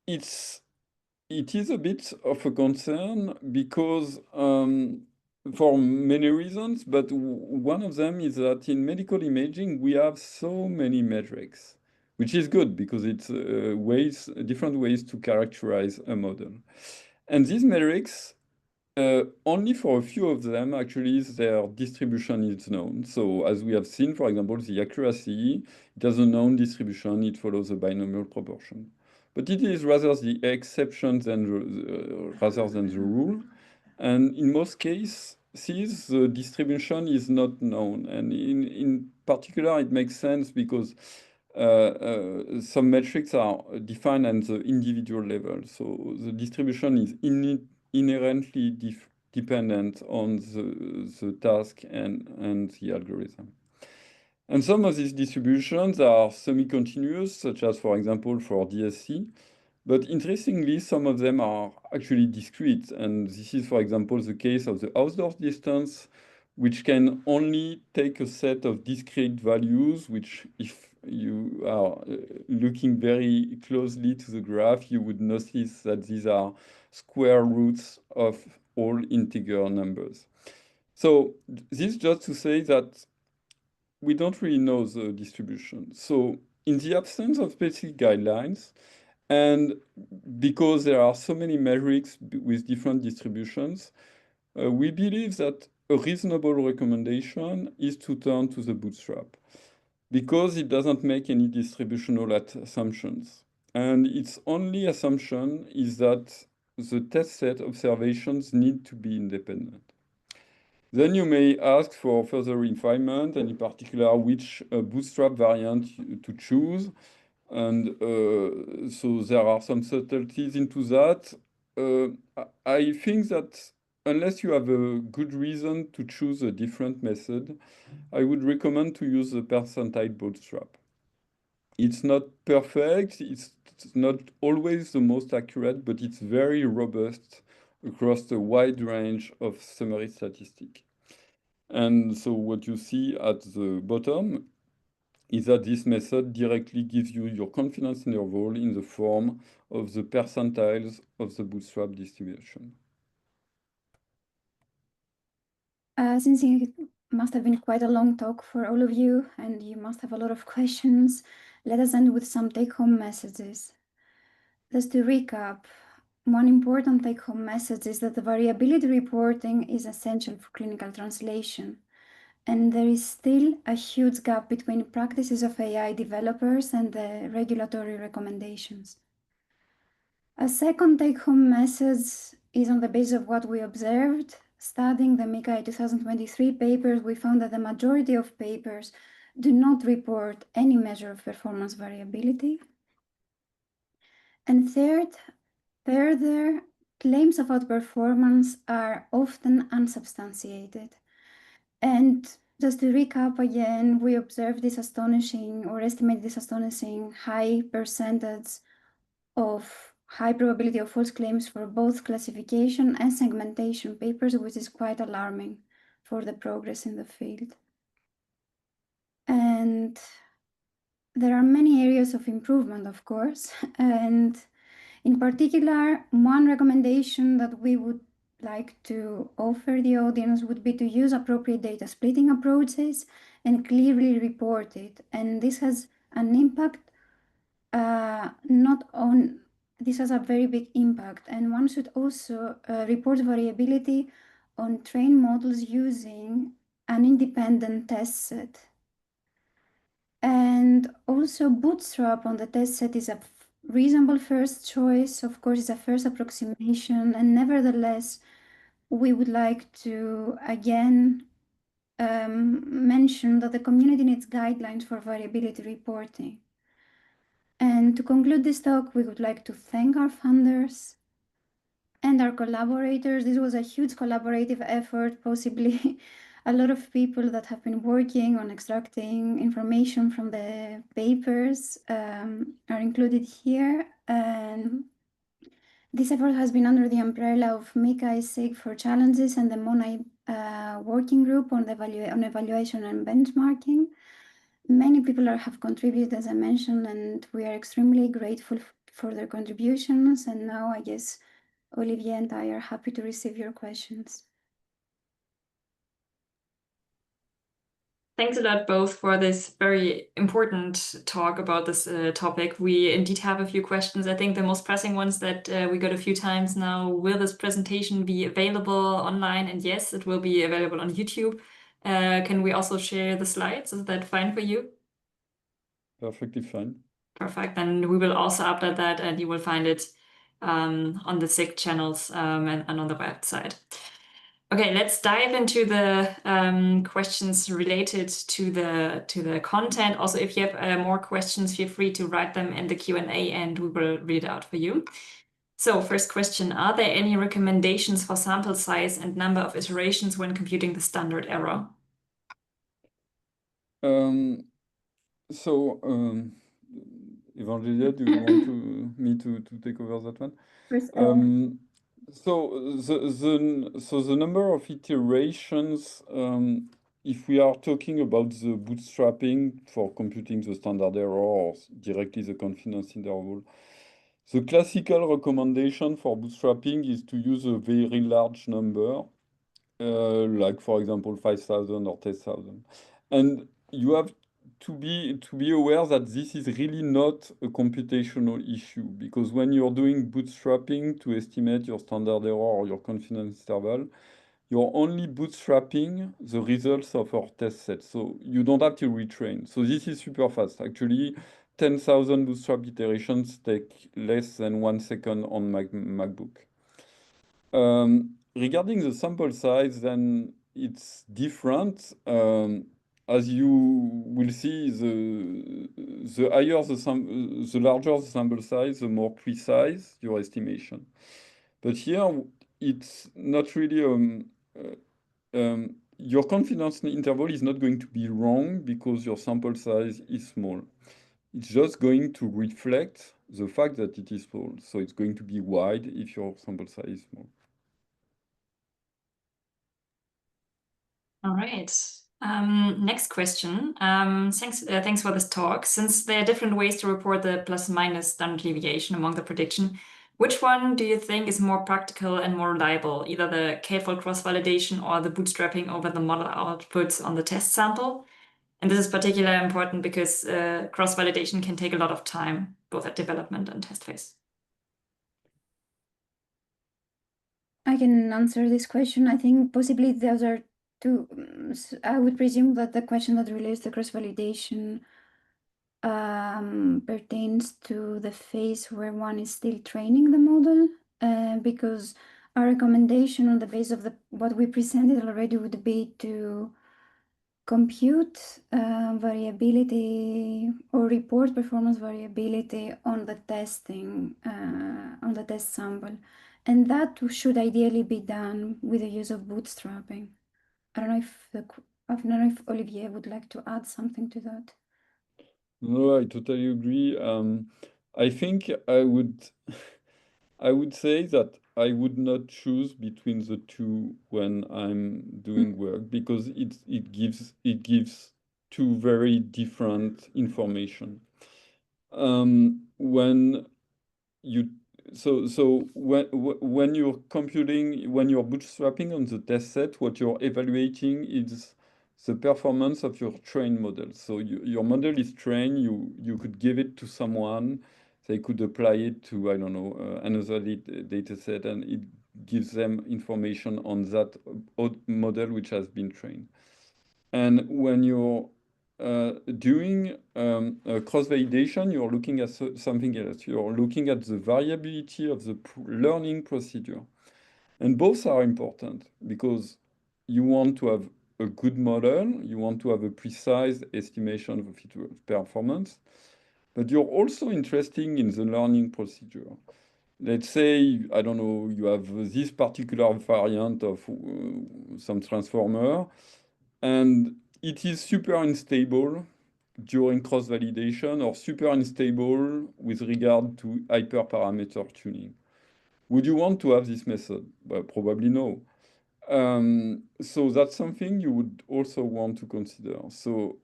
it is a bit of a concern because for many reasons, but one of them is that in medical imaging, we have so many metrics, which is good because it's different ways to characterize a model. And these metrics, only for a few of them, actually, their distribution is known. So as we have seen, for example, the accuracy, it has a known distribution, it follows a binomial proportion. But it is rather the exception rather than the rule. And in most cases, the distribution is not known. And in particular, it makes sense because some metrics are defined at the individual level. So the distribution is inherently dependent on the task and the algorithm. And some of these distributions are semi-continuous, such as, for example, for DSC. But interestingly, some of them are actually discrete. And this is, for example, the case of the Hausdorff distance, which can only take a set of discrete values, which if you are looking very closely to the graph, you would notice that these are square roots of all integer numbers. So this just to say that we don't really know the distribution. So in the absence of specific guidelines, and because there are so many metrics with different distributions, we believe that a reasonable recommendation is to turn to the bootstrap because it doesn't make any distributional assumptions. And its only assumption is that the test set observations need to be independent. Then you may ask for further refinement, and in particular, which bootstrap variant to choose. And so there are some subtleties into that. I think that unless you have a good reason to choose a different method, I would recommend to use the percentile bootstrap. It's not perfect, it's not always the most accurate, but it's very robust across a wide range of summary statistics. And so what you see at the bottom is that this method directly gives you your confidence interval in the form of the percentiles of the bootstrap distribution. Since it must have been quite a long talk for all of you, and you must have a lot of questions, let us end with some take-home messages. Just to recap, one important take-home message is that the variability reporting is essential for clinical translation, and there is still a huge gap between practices of AI developers and the regulatory recommendations. A second take-home message is on the basis of what we observed. Studying the MICCAI 2023 papers, we found that the majority of papers do not report any measure of performance variability. And third, further, claims of outperformance are often unsubstantiated. And just to recap again, we observed this astonishing, or estimated this astonishing high percentage of high probability of false claims for both classification and segmentation papers, which is quite alarming for the progress in the field. And there are many areas of improvement, of course, and in particular, one recommendation that we would like to offer the audience would be to use appropriate data splitting approaches and clearly report it. And this has an impact, this has a very big impact. And one should also report variability on trained models using an independent test set. And also bootstrap on the test set is a reasonable first choice. Of course, it's a first approximation, and nevertheless, we would like to again mention that the community needs guidelines for variability reporting. And to conclude this talk, we would like to thank our funders and our collaborators. This was a huge collaborative effort, possibly a lot of people that have been working on extracting information from the papers are included here. And this effort has been under the umbrella of MICCAI SIG for Challenges and the MONAI working group on evaluation and benchmarking. Many people have contributed, as I mentioned, and we are extremely grateful for their contributions. And now I guess Olivier and I are happy to receive your questions. Thanks a lot both for this very important talk about this topic. We indeed have a few questions. I think the most pressing ones that we got a few times now, will this presentation be available online? And yes, it will be available on YouTube. Can we also share the slides? Is that fine for you? Perfectly fine. Perfect. And we will also upload that, and you will find it on the SIG channels and on the website. Okay, let's dive into the questions related to the content. Also, if you have more questions, feel free to write them in the Q&A and we will read it out for you. So first question, are there any recommendations for sample size and number of iterations when computing the standard error? Evangelia, do you want me to take over that one? So the number of iterations, if we are talking about the bootstrapping for computing the standard error or directly the confidence interval, the classical recommendation for bootstrapping is to use a very large number, like for example 5,000 or 10,000, and you have to be aware that this is really not a computational issue, because when you're doing bootstrapping to estimate your standard error or your confidence interval, you're only bootstrapping the results of our test set, so you don't have to retrain. So this is super fast. Actually, 10,000 bootstrap iterations take less than 1 second on my MacBook. Regarding the sample size, then it's different. As you will see, the higher the larger the sample size, the more precise your estimation. But here, it's not really your confidence interval is not going to be wrong because your sample size is small. It's just going to reflect the fact that it is small. So it's going to be wide if your sample size is small. All right. Next question. Thanks for this talk. Since there are different ways to report the plus minus standard deviation among the prediction, which one do you think is more practical and more reliable? Either the k-fold cross-validation or the bootstrapping over the model outputs on the test sample? And this is particularly important because cross-validation can take a lot of time, both at development and test phase. I can answer this question. I think possibly those are two. I would presume that the question that relates to cross-validation pertains to the phase where one is still training the model, because our recommendation on the basis of what we presented already would be to compute variability or report performance variability on the testing, on the test sample. And that should ideally be done with the use of bootstrapping. I don't know if Olivier would like to add something to that. No, I totally agree. I think I would say that I would not choose between the two when I'm doing work, because it gives two very different information. When you're computing, when you're bootstrapping on the test set, what you're evaluating is the performance of your trained model. So your model is trained, you could give it to someone, they could apply it to, I don't know, another data set, and it gives them information on that model which has been trained. And when you're doing cross-validation, you're looking at something else. You're looking at the variability of the learning procedure. And both are important because you want to have a good model, you want to have a precise estimation of its performance, but you're also interested in the learning procedure. Let's say, I don't know, you have this particular variant of some transformer, and it is super unstable during cross-validation or super unstable with regard to hyperparameter tuning. Would you want to have this method? Well, probably no. So that's something you would also want to consider. So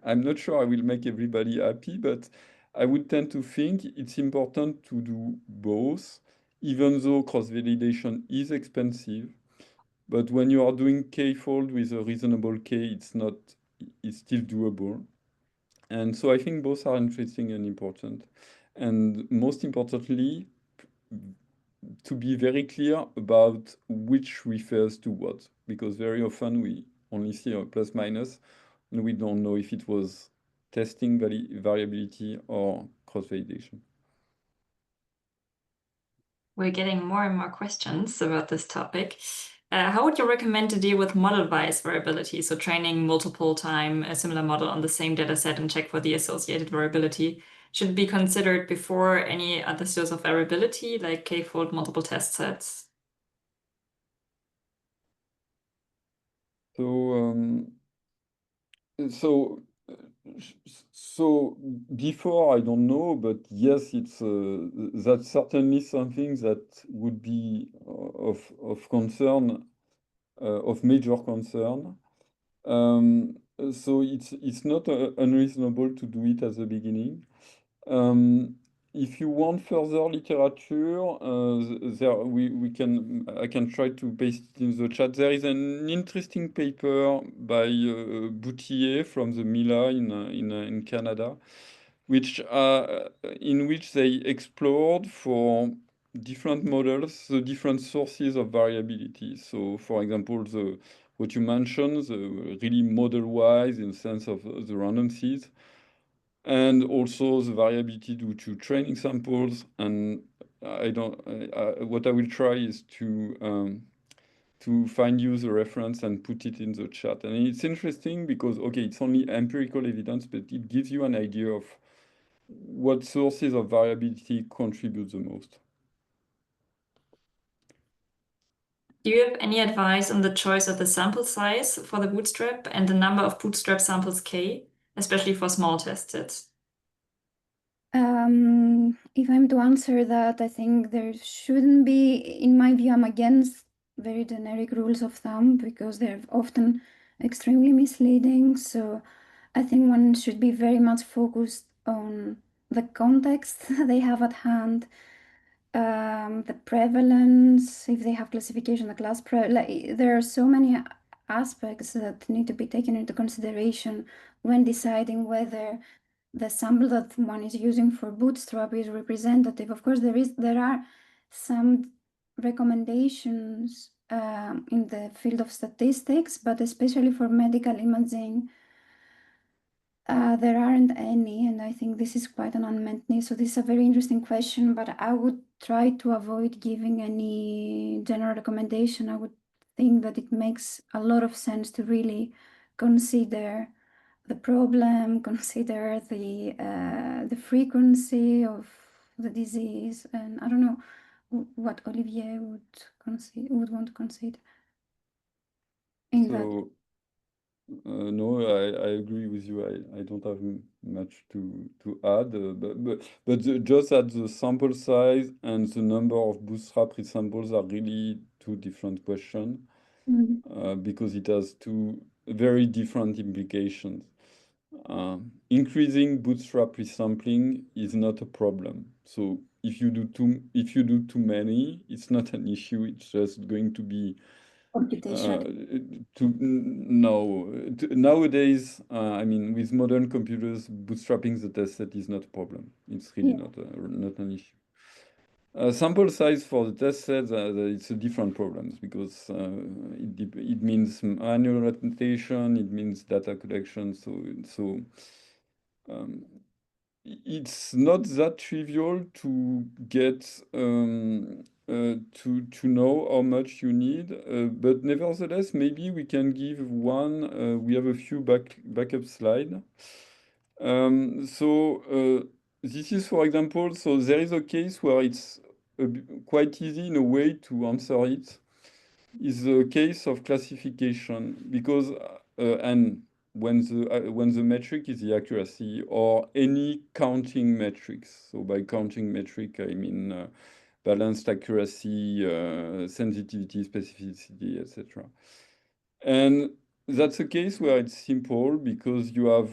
I'm not sure I will make everybody happy, but I would tend to think it's important to do both, even though cross-validation is expensive. But when you are doing k-fold with a reasonable k, it's still doable. And so I think both are interesting and important. And most importantly, to be very clear about which refers to what, because very often we only see a plus minus, and we don't know if it was testing variability or cross-validation. We're getting more and more questions about this topic. How would you recommend to deal with model-wise variability? So training multiple time a similar model on the same data set and check for the associated variability. Should be considered before any other source of variability, like k-fold multiple test sets? So before, I don't know, but yes, that's certainly something that would be of concern, of major concern. So it's not unreasonable to do it at the beginning. If you want further literature, I can try to paste it in the chat. There is an interesting paper by Boutier from the MILA in Canada, in which they explored for different models the different sources of variability. So, for example, what you mentioned, the really model-wise in the sense of the random seeds, and also the variability due to training samples. And what I will try is to find you the reference and put it in the chat. And it's interesting because, okay, it's only empirical evidence, but it gives you an idea of what sources of variability contribute the most. Do you have any advice on the choice of the sample size for the bootstrap and the number of bootstrap samples K, especially for small test sets? If I'm to answer that, I think there shouldn't be, in my view, I'm against very generic rules of thumb because they're often extremely misleading. So I think one should be very much focused on the context they have at hand, the prevalence, if they have classification, the class, there are so many aspects that need to be taken into consideration when deciding whether the sample that one is using for bootstrap is representative. Of course, there are some recommendations in the field of statistics, but especially for medical imaging, there aren't any, and I think this is quite an unmet need. So this is a very interesting question, but I would try to avoid giving any general recommendation. I would think that it makes a lot of sense to really consider the problem, consider the frequency of the disease, and I don't know what Olivier would want to consider in that. No, I agree with you. I don't have much to add, but just that the sample size and the number of bootstrap resamples are really two different questions because it has two very different implications. increasing bootstrap resampling is not a problem. So if you do too many, it's not an issue. It's just going to be computation. Nowadays, I mean, with modern computers, bootstrapping the test set is not a problem. It's really not an issue. Sample size for the test sets, it's a different problem because it means manual annotation, it means data collection. So it's not that trivial to get to know how much you need, but nevertheless, maybe we can give one. We have a few backup slides. This is, for example, so there is a case where it's quite easy in a way to answer it. Is the case of classification because and when the metric is the accuracy or any counting metrics. So by counting metric, I mean balanced accuracy, sensitivity, specificity, etc. And that's a case where it's simple because you have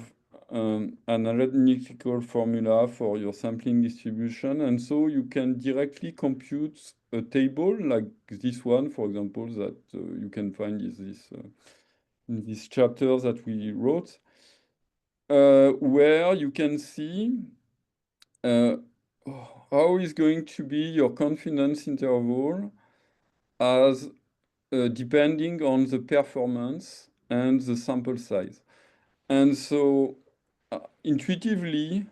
an analytical formula for your sampling distribution, and so you can directly compute a table like this one, for example, that you can find in this chapter that we wrote, where you can see how is going to be your confidence interval as depending on the performance and the sample size. And so intuitively,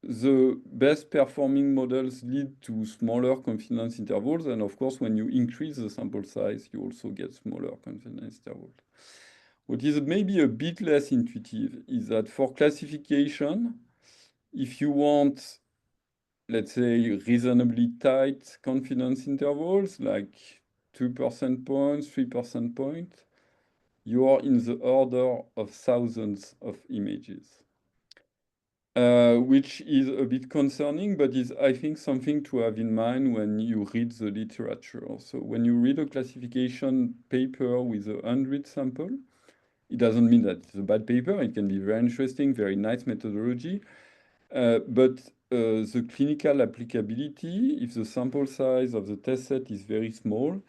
the best performing models lead to smaller confidence intervals. And of course, when you increase the sample size, you also get smaller confidence intervals. What is maybe a bit less intuitive is that for classification, if you want, let's say, reasonably tight confidence intervals, like 2% points, 3% points, you are in the order of thousands of images. Which is a bit concerning, but is, I think, something to have in mind when you read the literature. So when you read a classification paper with 100 sample, it doesn't mean that it's a bad paper. It can be very interesting, very nice methodology. But the clinical applicability, if the sample size of the test set is very small,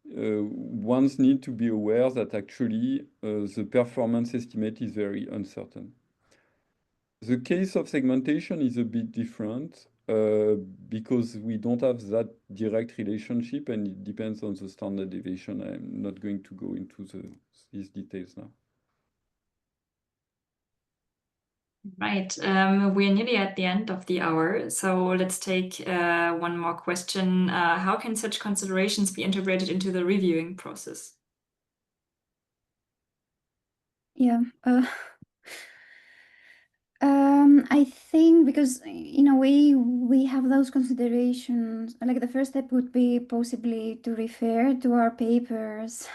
ones need to be aware that actually the performance estimate is very uncertain. The case of segmentation is a bit different because we don't have that direct relationship and it depends on the standard deviation. I'm not going to go into these details now. Right, we're nearly at the end of the hour, so let's take one more question. How can such considerations be integrated into the reviewing process? Yeah, I think because in a way we have those considerations, like the first step would be possibly to refer to our papers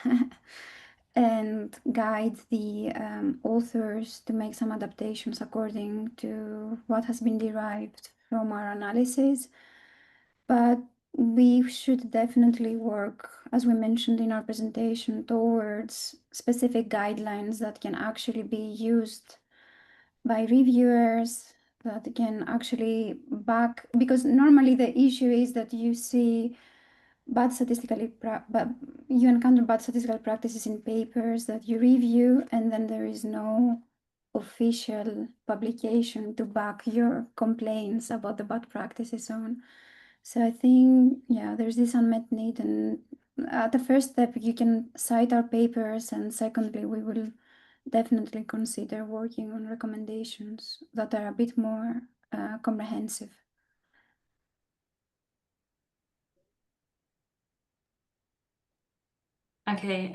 and guide the authors to make some adaptations according to what has been derived from our analysis. But we should definitely work, as we mentioned in our presentation, towards specific guidelines that can actually be used by reviewers, that can actually back, because normally the issue is that you see you encounter bad statistical practices in papers that you review, and then there is no official publication to back your complaints about the bad practices on. So I think, yeah, there's this unmet need, and at the first step, you can cite our papers, and secondly, we will definitely consider working on recommendations that are a bit more comprehensive. Okay,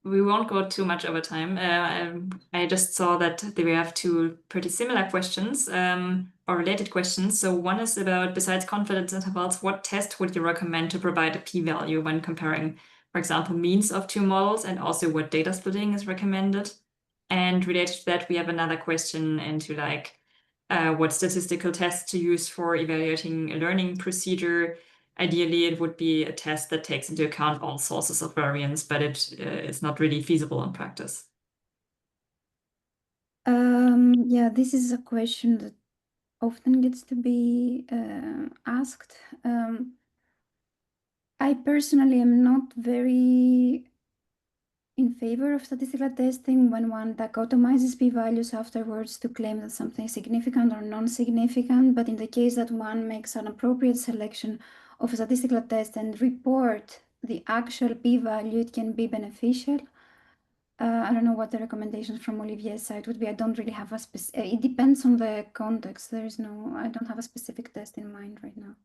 we won't go too much over time. I just saw that we have two pretty similar questions or related questions. So one is about, besides confidence intervals, what test would you recommend to provide a p-value when comparing, for example, means of two models, and also what data splitting is recommended? And related to that, we have another question into like what statistical tests to use for evaluating a learning procedure. Ideally, it would be a test that takes into account all sources of variance, but it is not really feasible in practice. Yeah, this is a question that often gets to be asked. I personally am not very in favor of statistical testing when one dichotomizes p-values afterwards to claim that something is significant or non-significant, but in the case that one makes an appropriate selection of a statistical test and report the actual p-value, it can be beneficial. I don't know what the recommendations from Olivier's side would be. I don't really have a specific, it depends on the context. I don't have a specific test in mind right now.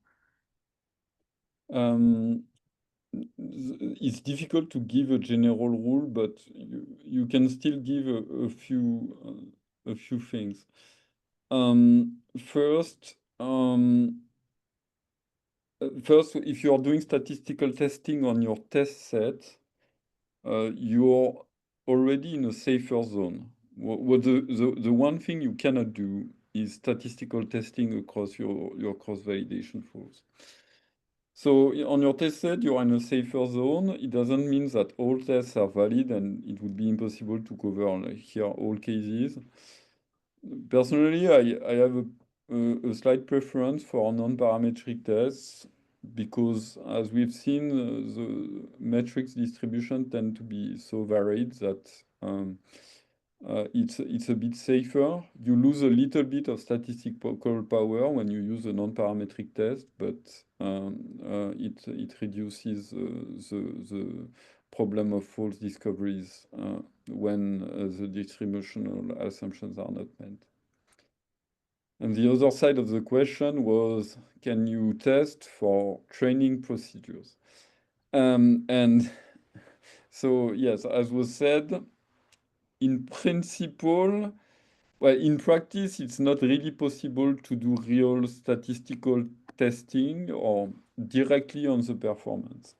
It's difficult to give a general rule, but you can still give a few things. First, if you are doing statistical testing on your test set, you're already in a safer zone. The one thing you cannot do is statistical testing across your cross-validation flows. So on your test set, you're in a safer zone. It doesn't mean that all tests are valid, and it would be impossible to cover here all cases. Personally, I have a slight preference for non-parametric tests because, as we've seen, the metrics distribution tend to be so varied that it's a bit safer. You lose a little bit of statistical power when you use a non-parametric test, but it reduces the problem of false discoveries when the distributional assumptions are not met. And the other side of the question was, can you test for training procedures? And so, yes, as was said, in principle, well, in practice, it's not really possible to do real statistical testing or directly on the performance.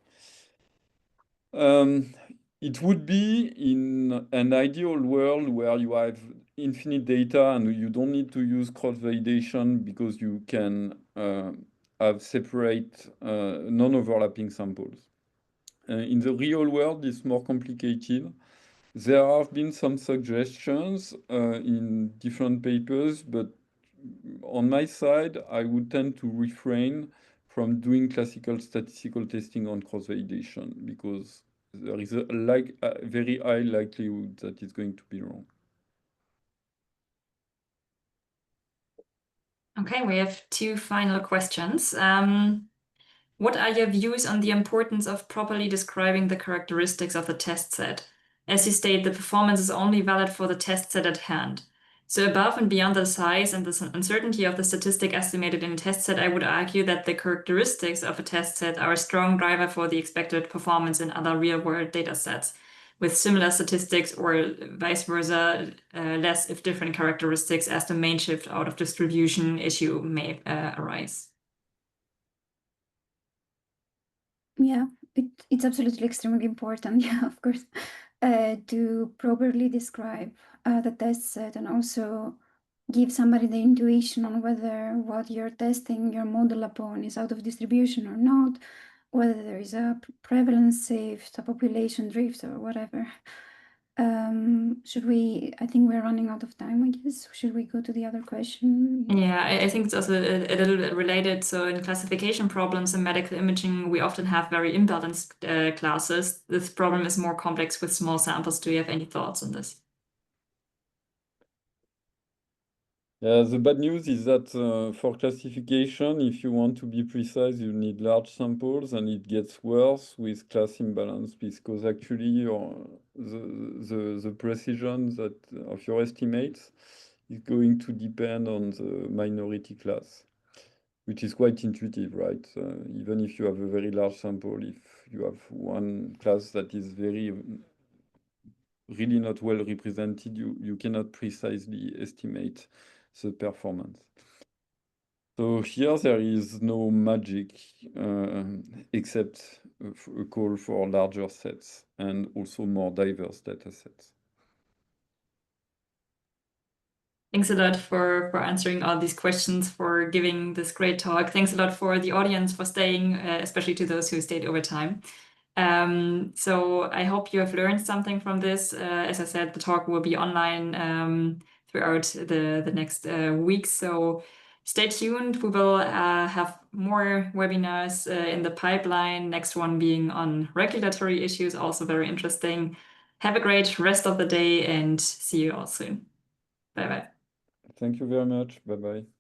It would be in an ideal world where you have infinite data and you don't need to use cross-validation because you can have separate non-overlapping samples. In the real world, it's more complicated. There have been some suggestions in different papers, but on my side, I would tend to refrain from doing classical statistical testing on cross-validation because there is a very high likelihood that it's going to be wrong. Okay, we have two final questions. What are your views on the importance of properly describing the characteristics of the test set? As you state, the performance is only valid for the test set at hand. So above and beyond the size and the uncertainty of the statistic estimated in a test set, I would argue that the characteristics of a test set are a strong driver for the expected performance in other real-world data sets, with similar statistics or vice versa, less if different characteristics as the main shift out of distribution issue may arise. Yeah, it's absolutely extremely important, yeah, of course, to properly describe the test set and also give somebody the intuition on whether what you're testing your model upon is out of distribution or not, whether there is a prevalence shift, a population drift, or whatever. I think we're running out of time, I guess. Should we go to the other question? Yeah, I think it's also a little bit related. So in classification problems in medical imaging, we often have very imbalanced classes. This problem is more complex with small samples. Do you have any thoughts on this? The bad news is that for classification, if you want to be precise, you need large samples, and it gets worse with class imbalance because actually the precision of your estimates is going to depend on the minority class, which is quite intuitive, right? Even if you have a very large sample, if you have one class that is really not well represented, you cannot precisely estimate the performance. So here there is no magic except a call for larger sets and also more diverse data sets. Thanks a lot for answering all these questions, for giving this great talk. Thanks a lot for the audience for staying, especially to those who stayed over time. So I hope you have learned something from this. As I said, the talk will be online throughout the next weeks. So stay tuned. We will have more webinars in the pipeline. Next one being on regulatory issues, also very interesting. Have a great rest of the day and see you all soon. Bye-bye. Thank you very much. Bye-bye.